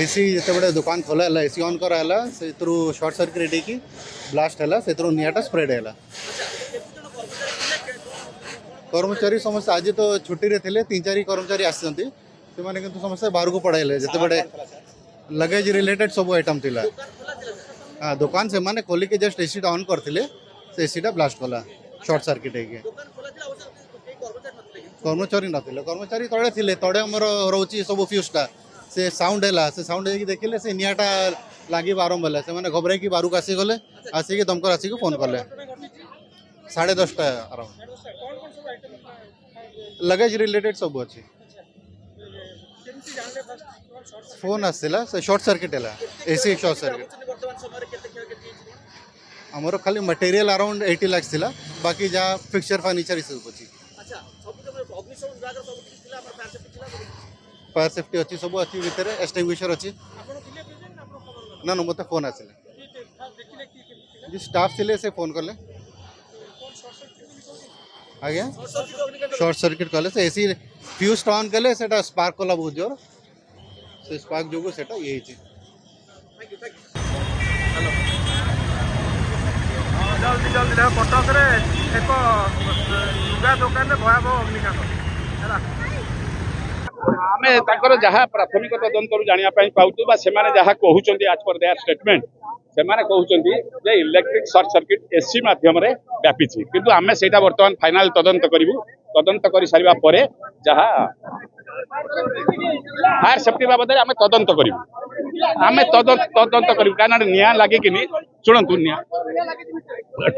AC जिते बड़े दुकान खोला है एसी ऑन कराला से शॉर्ट सर्किट की ब्लास्ट है से निआटा स्प्रेड है। कर्मचारी समस्त आज तो छुट्टी रे थे 3-4 कर्मचारी आसती से समस्त बाहर को पढ़ाइले जिते बड़े लगेज रिलेटेड सब आइटम थिला। हाँ दुकान से माने खोलिक जस्ट एसी ऑन करते से एसीटा ब्लास्ट कला शॉर्ट सर्किट है। कर्मचारी नथिले कर्मचारी तड़े थिले तड़े हमर रोची सब फ्यूजटा से साउंड है से साउंड है देखिले से निआटा लागी आरंभ है से माने घबराई कि बाहर को आसी गले आसिक दमकर आसिक फोन कले 10:30 अराउंड लगेज रिलेटेड सब अच्छी फोन आसला से शॉर्ट सर्किट है एसी शॉर्ट सर्किट आमर खाली मटेरियल अराउंड 80 लाख थिला बाकी जहाँ फिक्सचर फर्निचर सब अच्छी फायर सेफ्टी अच्छी सब अच्छी भितर एक्सटिंग्विशर अच्छी ना ना मत फोन आसिले जी स्टाफ थिले से फोन कले आज्ञा शॉर्ट सर्किट कले से एसी फ्यूज ऑन कले से स्पार्क कला बहुत जोर से स्पार्क जो से ये जल्दी जल्दी देख कटक एक लुगा दुकान भयावह अग्निकांड आमे जहाँ प्राथमिक तदंत जाना पाऊँ से कहते आज पर देयर स्टेटमेंट से कहते इलेक्ट्रिक शॉर्ट सर्किट एसी मध्यम व्यापी किंतु आमे से बर्तमान फाइनाल तदंत करूँ तदंत कर सारा पर जहाँ फायर सेफ्टी बाबद आम तदंत करूँ आम तदंत करूँ क्या निआ लगे कि शुणु निआ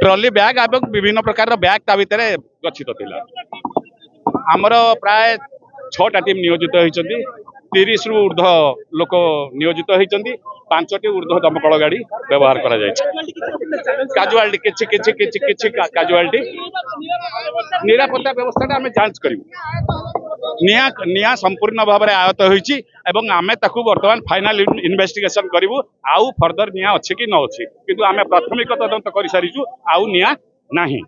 ट्रॉली बैग और विभिन्न प्रकार बैग ता भीतर गच्छित थिला आमर प्राय 6टा टीम नियोजित होती 30 रु ऊर्ध्व लोक नियोजित होती 5टी ऊर्ध्व दमकल गाड़ी व्यवहार करा काजुआलिटी किछि किछि किछि किछि काजुआलिटी निरापत्ता व्यवस्था आम जांच करूँ निया संपूर्ण भाव में आयत होती आम ताकू बर्तमान फाइनाल इन्वेस्टिगेशन करूँ आउ फर्दर निया अच्छे कि न अच्छी किंतु आम प्राथमिक तदंत कर सारी आउ निया नहीं।